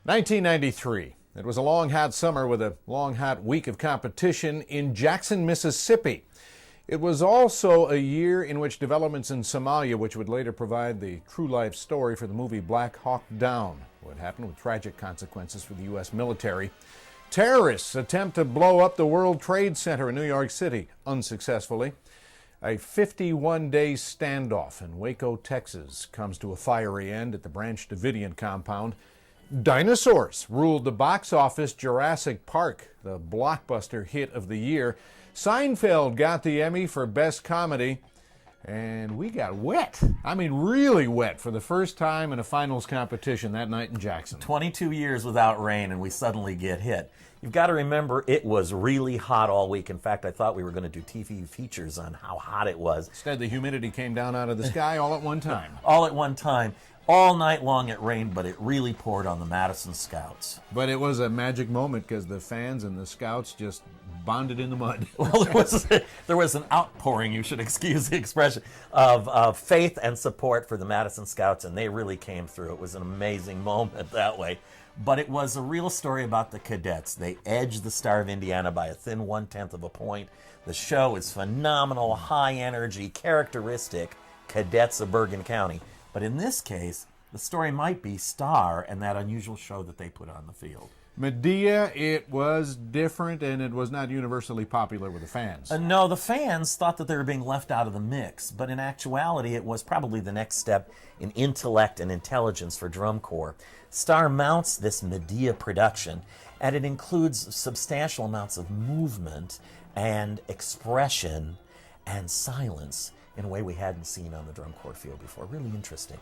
1993. It was a long, hot summer with a long, hot week of competition in Jackson, Mississippi. It was also a year in which developments in Somalia, which would later provide the true life story for the movie Black Hawk Down, would happen with tragic consequences for the U.S. military. Terrorists attempt to blow up the World Trade Center in New York City, unsuccessfully. A 51-day standoff in Waco, Texas, comes to a fiery end at the Branch Davidian compound. Dinosaurs ruled the box office. Jurassic Park, the blockbuster hit of the year. Seinfeld got the Emmy for Best Comedy. And we got wet. I mean, really wet for the first time in a finals competition that night in Jackson. 22 years without rain, and we suddenly get hit. You've got to remember, it was really hot all week. In fact, I thought we were going to do TV features on how hot it was. Instead, the humidity came down out of the sky all at one time. All at one time. All night long it rained, but it really poured on the Madison Scouts. But it was a magic moment because the fans and the Scouts just bonded in the mud. Well, there was an outpouring, you should excuse the expression, of faith and support for the Madison Scouts, and they really came through. It was an amazing moment that way. But it was a real story about the cadets. They edged the Star of Indiana by a thin 1/10 of a point. The show is phenomenal, high energy, characteristic cadets of Bergen County. But in this case, the story might be Star and that unusual show that they put on the field. Medea, it was different, and it was not universally popular with the fans. No, the fans thought that they were being left out of the mix, but in actuality, it was probably the next step in intellect and intelligence for drum corps. Star mounts this Medea production, and it includes substantial amounts of movement and expression and silence in a way we hadn't seen on the drum corps field before. Really interesting.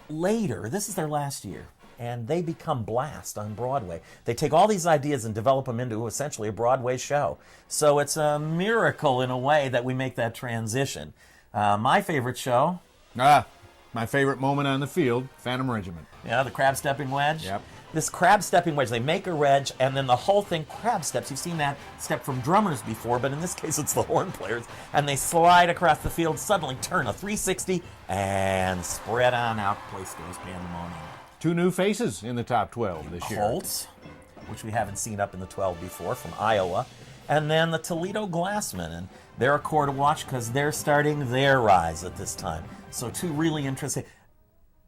Later, this is their last year, and they become Blast on Broadway. They take all these ideas and develop them into essentially a Broadway show. So it's a miracle in a way that we make that transition. My favorite show. My favorite moment on the field, Phantom Regiment. Yeah, the crab stepping wedge. Yep. This crab stepping wedge, they make a wedge, and then the whole thing crab steps. You've seen that step from drummers before, but in this case it's the horn players. And they slide across the field, suddenly turn a 360, and spread on out. Place goes pandemonium. 2 new faces in the top 12 this year. Colts, which we haven't seen up in the 12 before, from Iowa. And then the Toledo Glassmen, and they're a corps to watch because they're starting their rise at this time. So 2 really interesting.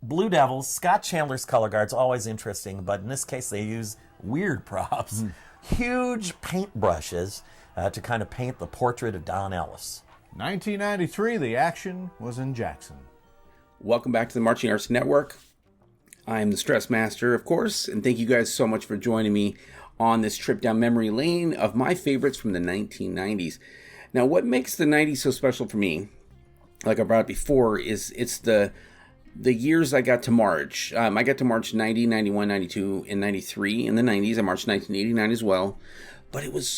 Blue Devils, Scott Chandler's color guard's always interesting, but in this case they use weird props. Huge paintbrushes to kind of paint the portrait of Don Ellis. 1993, the action was in Jackson. Welcome back to the Marching Arts Network. I'm the Stressmaster, of course, and thank you guys so much for joining me on this trip down memory lane of my favorites from the 1990s. Now, what makes the 90s so special for me, like I brought up before, is it's the years I got to march. I got to march 90, 91, 92, and 93 in the 90s. I marched 1989 as well. But it was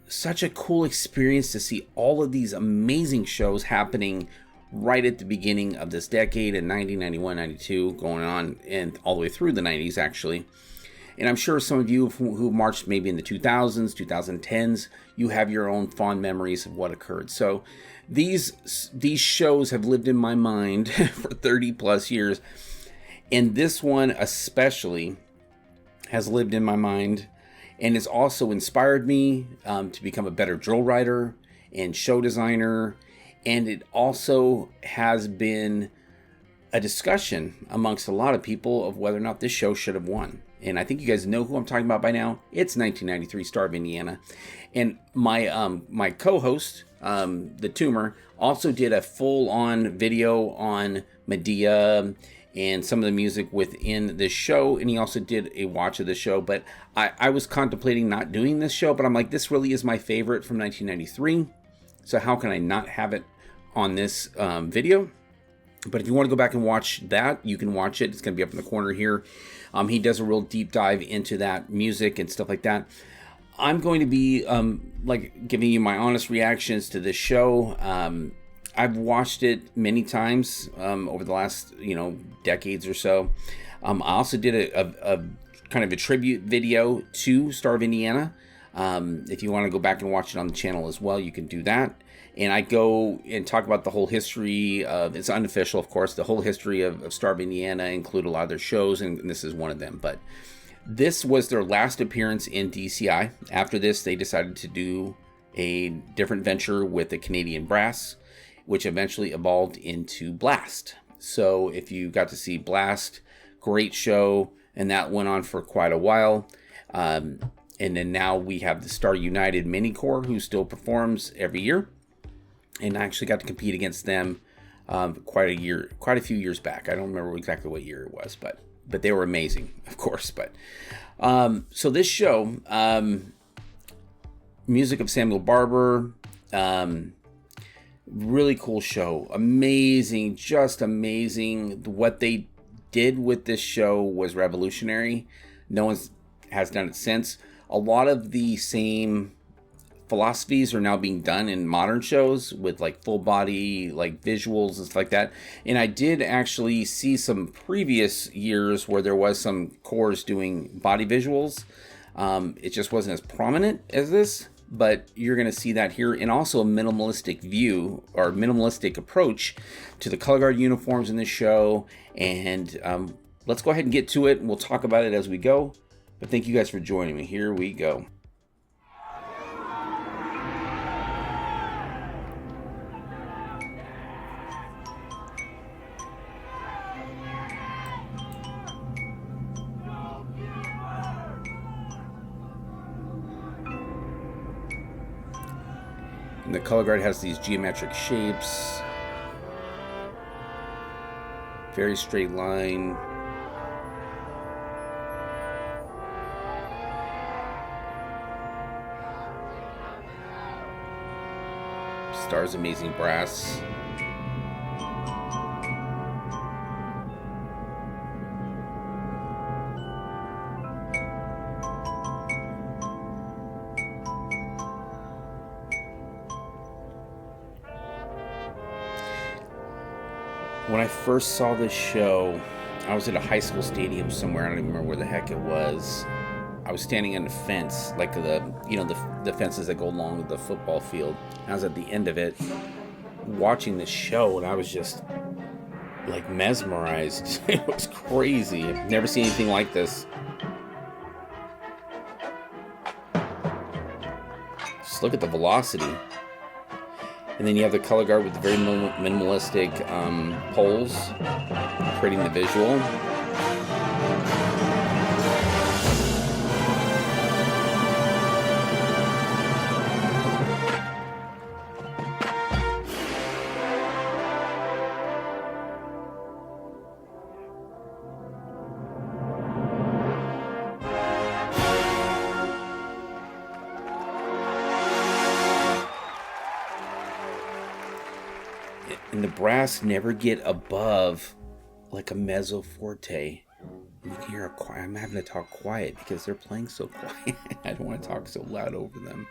such a cool experience to see all of these amazing shows happening right at the beginning of this decade in 90, 91, 92, going on and all the way through the 90s, actually. And I'm sure some of you who marched maybe in the 2000s, 2010s, you have your own fond memories of what occurred. So these shows have lived in my mind for 30 plus years. And this one especially has lived in my mind and has also inspired me to become a better drill writer and show designer. And it also has been a discussion amongst a lot of people of whether or not this show should have won. And I think you guys know who I'm talking about by now. It's 1993 Star of Indiana. And my co-host, the Tumor, also did a full-on video on Medea and some of the music within this show. And he also did a watch of the show. But I was contemplating not doing this show, but I'm like, this really is my favorite from 1993. So how can I not have it on this video? But if you want to go back and watch that, you can watch it. It's going to be up in the corner here. He does a real deep dive into that music and stuff like that. I'm going to be giving you my honest reactions to this show. I've watched it many times over the last decades or so. I also did a kind of a tribute video to Star of Indiana. If you want to go back and watch it on the channel as well, you can do that. And I go and talk about the whole history of, it's unofficial, of course, the whole history of Star of Indiana, include a lot of their shows, and this is one of them. But this was their last appearance in DCI. After this, they decided to do a different venture with the Canadian Brass, which eventually evolved into Blast. So if you got to see Blast, great show, and that went on for quite a while. And then now we have the Star United Mini Corps, who still performs every year. And I actually got to compete against them quite a few years back. I don't remember exactly what year it was, but they were amazing, of course. But so this show, music of Samuel Barber, really cool show, amazing, just amazing. What they did with this show was revolutionary. No one has done it since. A lot of the same philosophies are now being done in modern shows with like full body, like visuals and stuff like that. And I did actually see some previous years where there was some corps doing body visuals. It just wasn't as prominent as this, but you're going to see that here. And also a minimalistic view or minimalistic approach to the color guard uniforms in this show. And let's go ahead and get to it, and we'll talk about it as we go. But thank you guys for joining me. Here we go. And the color guard has these geometric shapes. Very straight line. Star's amazing brass. When I first saw this show, I was at a high school stadium somewhere. I don't even remember where the heck it was. I was standing on the fence, like the fences that go along the football field. I was at the end of it, watching this show, and I was just like mesmerized. It was crazy. I've never seen anything like this. Just look at the velocity. And then you have the color guard with the very minimalistic poles, creating the visual. And the brass never get above like a mezzo forte. You can hear I'm having to talk quiet because they're playing so quiet. I don't want to talk so loud over them.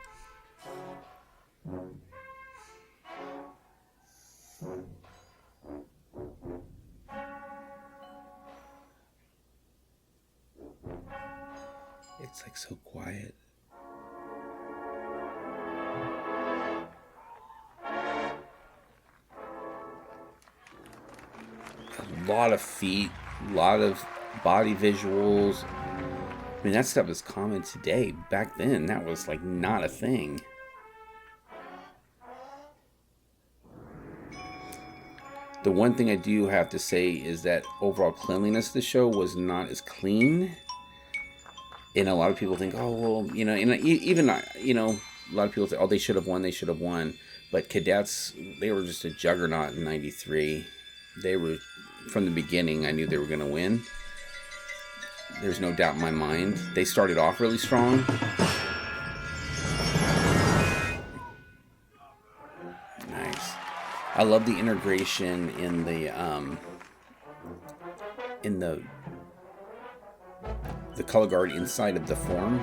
It's like so quiet. A lot of feet, a lot of body visuals. I mean, that stuff is common today. Back then, that was like not a thing. The one thing I do have to say is that overall cleanliness of the show was not as clean. And a lot of people think, oh, well, and even, a lot of people say, oh, they should have won. But cadets, they were just a juggernaut in 93. They were, from the beginning, I knew they were going to win. There's no doubt in my mind. They started off really strong. Nice. I love the integration in the color guard inside of the form.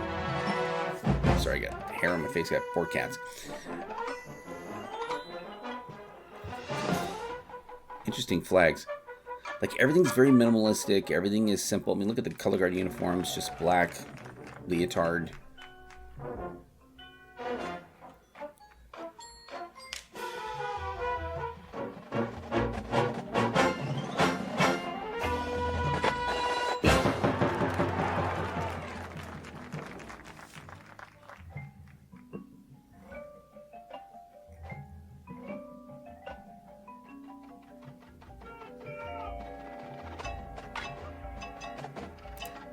Sorry, I got hair on my face. I got 4 cats. Interesting flags. Like, everything's very minimalistic. Everything is simple. I mean, look at the color guard uniforms, just black leotard.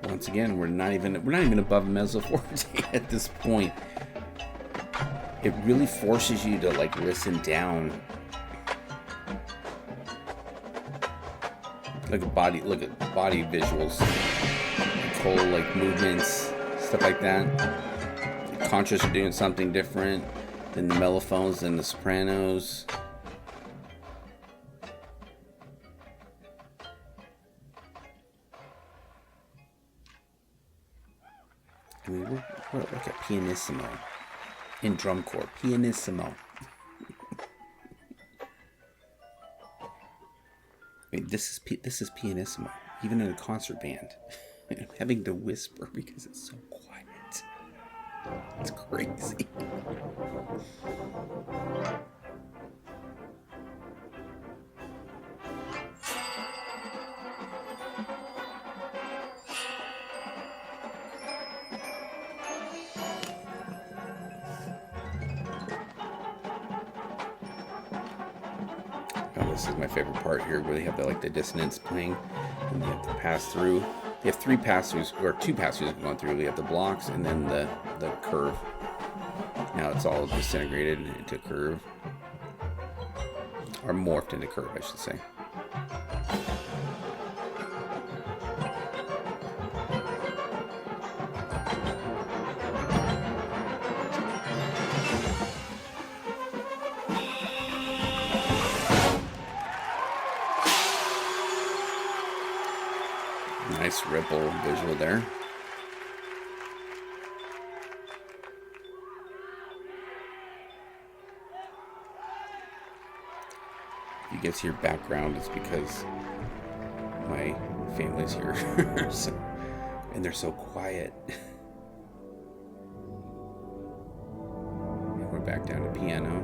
Once again, we're not even above mezzo forte at this point. It really forces you to like listen down. Look at body visuals, whole like movements, stuff like that. The contras are doing something different than the mellophones and the sopranos. I mean, we're like a pianissimo in drum corps. Pianissimo. I mean, this is pianissimo, even in a concert band. I'm having to whisper because it's so quiet. It's crazy. This is my favorite part here, where they have the dissonance playing, and you have to pass through. They have three pass-throughs, or two pass-throughs going through. We have the blocks and then the curve. Now it's all disintegrated into curve, or morphed into curve, I should say. Nice ripple visual there. If you get to your background, it's because my family's here. And they're so quiet. And we're back down to piano.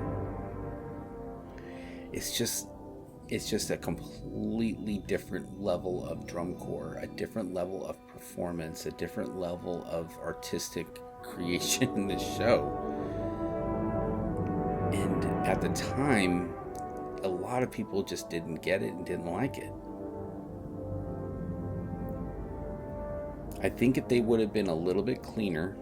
It's just a completely different level of drum corps, a different level of performance, a different level of artistic creation in this show. And at the time, a lot of people just didn't get it and didn't like it. I think if they would have been a little bit cleaner,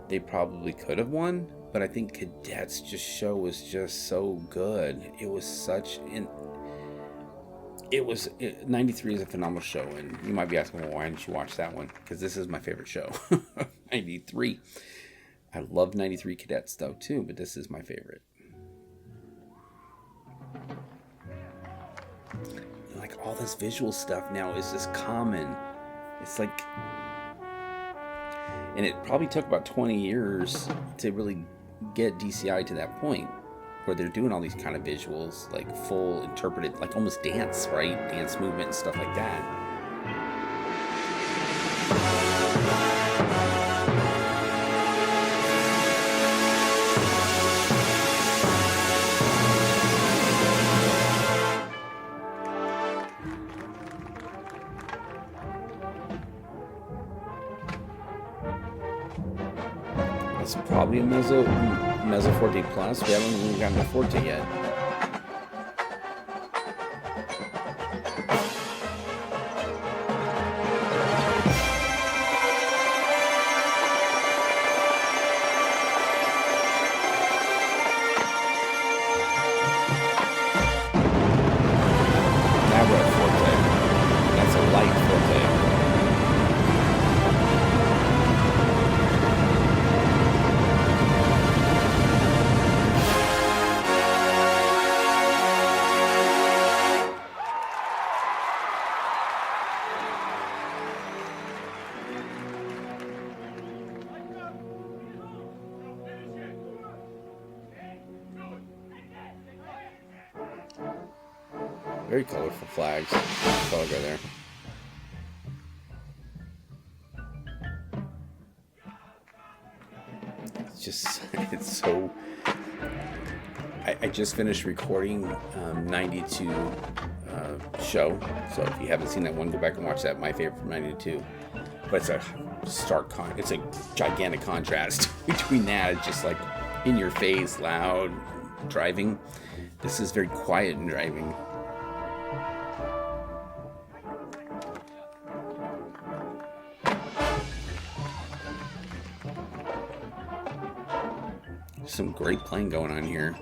they probably could have won. But I think Cadets show was just so good. It was 93 is a phenomenal show, and you might be asking, well, why didn't you watch that one? Because this is my favorite show. 93. I love 93 Cadets though too, but this is my favorite. Like, all this visual stuff now is just common. It's like, and it probably took about 20 years to really get DCI to that point where they're doing all these kind of visuals, like full interpreted, like almost dance, right? Dance movement and stuff like that. It's probably a mezzo forte plus. We haven't even gotten to forte yet. Now we're at forte. That's a light forte. Very colorful flags. So I'll go there. It's so... I just finished recording 92 show. So if you haven't seen that one, go back and watch that. My favorite from 92. But it's a it's a gigantic contrast between that. It's just like in your face, loud, driving. This is very quiet and driving. Some great playing going on here.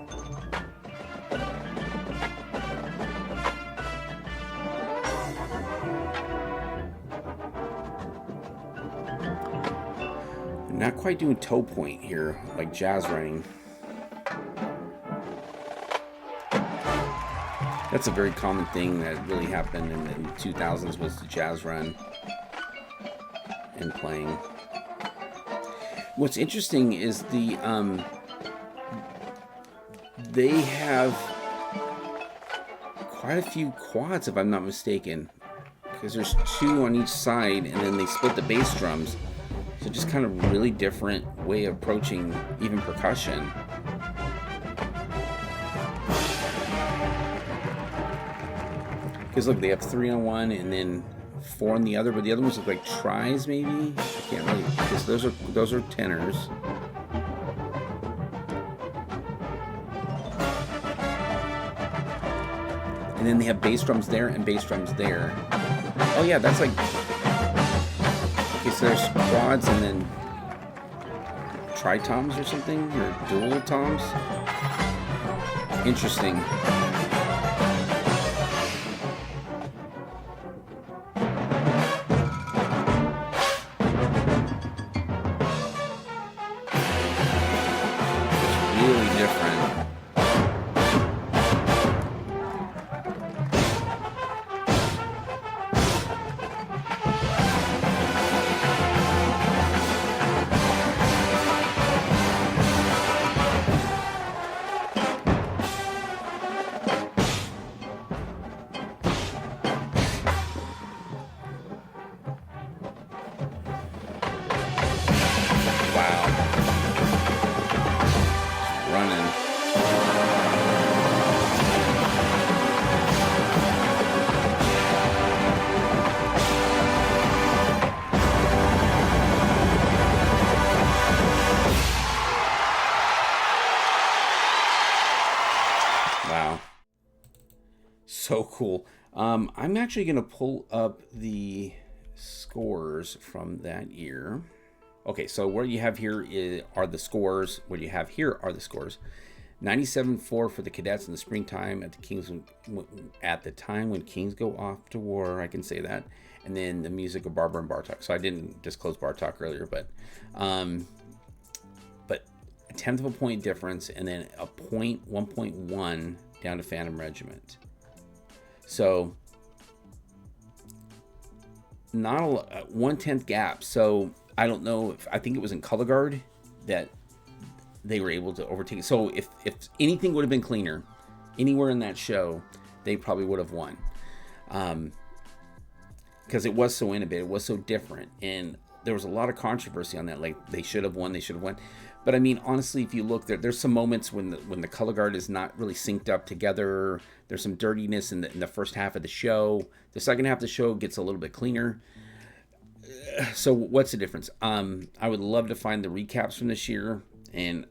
Not quite doing toe point here like jazz running. That's a very common thing that really happened in the 2000s was the jazz run and playing. What's interesting is they have quite a few quads, if I'm not mistaken, because there's 2 on each side, and then they split the bass drums. So just kind of really different way of approaching even percussion. Because look, they have 3 on one and then 4 on the other, but the other ones look like tries maybe. I can't really, because those are tenors. And then they have bass drums there and bass drums there. Oh yeah, that's like... Okay, so there's quads and then tri-toms or something? Or dual toms? Interesting. It's really different. Wow. So cool. I'm actually going to pull up the scores from that year. Okay, so what you have here are the scores. What you have here are the scores. 97-4 for the cadets in the springtime at the time when Kings go off to war. I can say that. And then the music of Barber and Bartok. So I didn't disclose Bartok earlier, but a tenth of a point difference, and then a 1.1 down to Phantom Regiment. So not a 1/10 gap. So I don't know I think it was in color guard that they were able to overtake it. So if anything would have been cleaner anywhere in that show, they probably would have won. Because it was so innovative, it was so different, and there was a lot of controversy on that. Like they should have won. But I mean, honestly, if you look, there's some moments when the color guard is not really synced up together. There's some dirtiness in the first half of the show. The second half of the show gets a little bit cleaner. So what's the difference? I would love to find the recaps from this year, and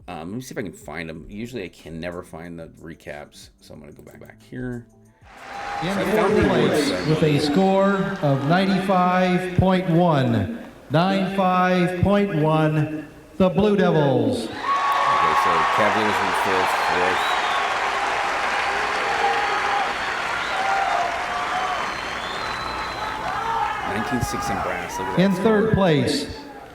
let me see if I can find them. Usually I can never find the recaps, so I'm going to go back here. In fourth place with a score of 95.1, 95.1, the Blue Devils. Okay, so Cavaliers in fifth, fourth. .96 in brass. Look at that. In third place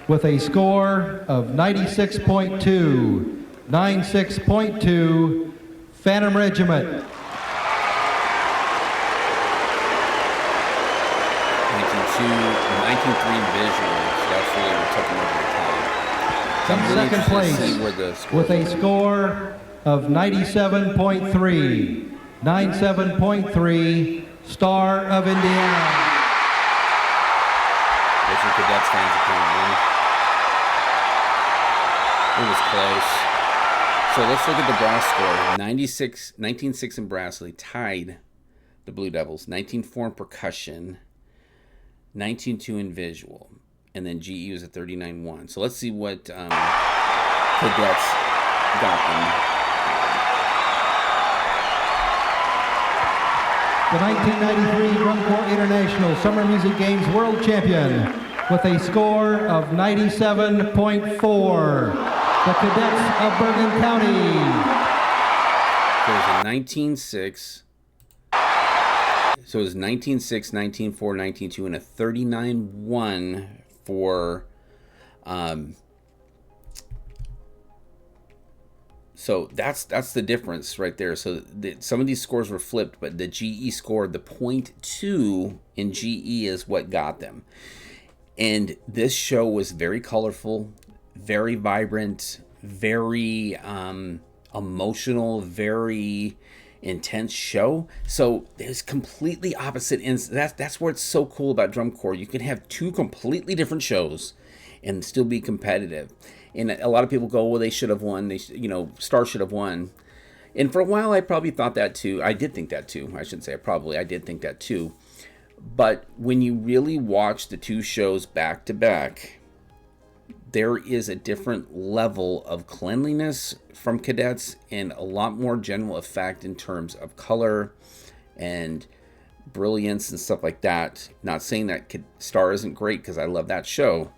with a score of 96.2, 96.2, Phantom Regiment. 19.3 visual, so that's really what took them over the top. So In second place with a score of 97.3, 97.3, Star of Indiana. There's some Cadets fans apparently. It was close. So let's look at the brass score. 19-6 in Brassley tied the Blue Devils. 19-4 in percussion. 19-2 in visual. And then GE was at 39-1. So let's see what Cadets got them. The 1993 Drum Corps International Summer Music Games World Champion with a score of 97.4. The Cadets of Bergen County. There's a 19-6. So it was 19-6, 19-4, 19-2, and a 39-1 for so that's the difference right there. So some of these scores were flipped, but the GE scored the .2 in GE is what got them. And this show was very colorful, very vibrant, very emotional, very intense show. So there's completely opposite ends. That's where it's so cool about drum corps. You can have two completely different shows and still be competitive. And a lot of people go, well, they should have won. Star should have won. And for a while, I probably thought that too. I did think that too. I shouldn't say I did think that too. But when you really watch the two shows back to back, there is a different level of cleanliness from Cadets and a lot more general effect in terms of color and brilliance and stuff like that. Not saying that Star isn't great, because I love that show,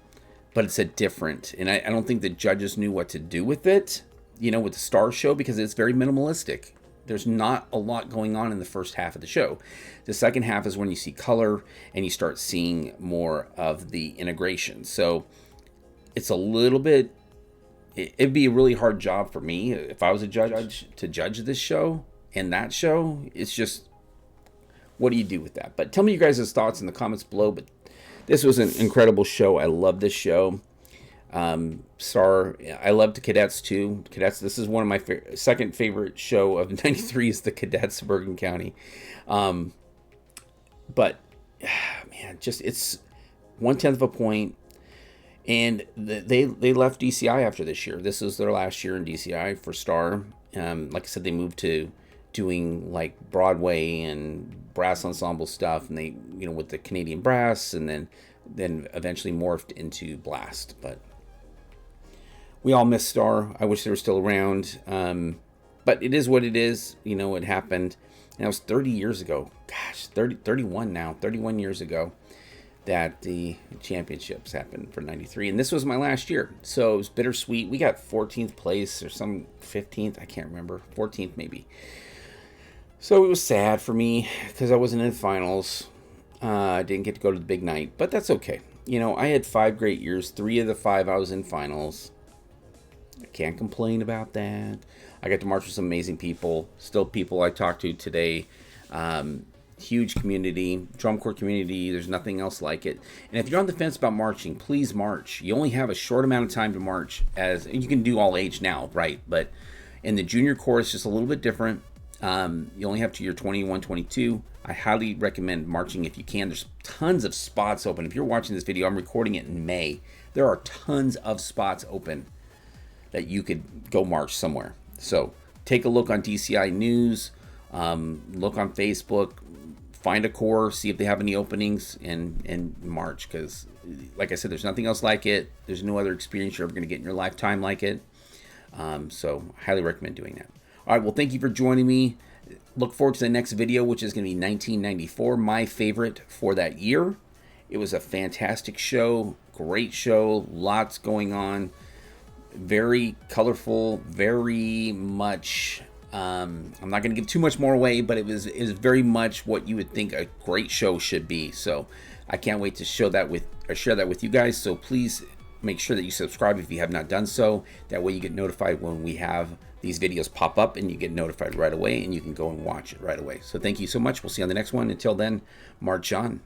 but it's a different, and I don't think the judges knew what to do with it, with the Star show, because it's very minimalistic. There's not a lot going on in the first half of the show. The second half is when you see color and you start seeing more of the integration. So it's a little bit, it'd be a really hard job for me if I was a judge to judge this show and that show. It's just, what do you do with that? But tell me your guys' thoughts in the comments below. But this was an incredible show. I love this show. Star, I loved the Cadets too. Cadets, this is one of my second favorite show of '93 is the Cadets of Bergen County. But man, just it's 1/10 of a point. And they left DCI after this year. This is their last year in DCI for Star. Like I said, they moved to doing like Broadway and brass ensemble stuff, and they, with the Canadian brass, and then eventually morphed into Blast. But we all miss Star. I wish they were still around. But it is what it is. It happened. And that was 30 years ago. Gosh, 31 now. 31 years ago that the championships happened for '93, and this was my last year, so it was bittersweet. We got 14th place or some 15th, I can't remember, 14th maybe. So it was sad for me because I wasn't in finals. I didn't get to go to the big night, but that's okay. I had 5 great years. 3 of the 5 I was in finals. I can't complain about that. I got to march with some amazing people, still people I talk to today. Huge community, drum corps community. There's nothing else like it. And if you're on the fence about marching, please march. You only have a short amount of time to march, and you can do all age now, right? But in the junior corps, it's just a little bit different. You only have to your 21, 22. I highly recommend marching if you can. There's tons of spots open. If you're watching this video, I'm recording it in May. There are tons of spots open that you could go march somewhere. So take a look on DCI News, look on Facebook, find a corps, see if they have any openings, and march. Because, like I said, there's nothing else like it. There's no other experience you're ever going to get in your lifetime like it. So I highly recommend doing that. All right, well, thank you for joining me. Look forward to the next video, which is going to be 1994, my favorite for that year. It was a fantastic show, great show, lots going on, very colorful, very much. I'm not going to give too much more away, but it was very much what you would think a great show should be. So I can't wait to share that with you guys. So please make sure that you subscribe if you have not done so. That way you get notified when we have these videos pop up, and you get notified right away, and you can go and watch it right away. So thank you so much. We'll see you on the next one. Until then, march on.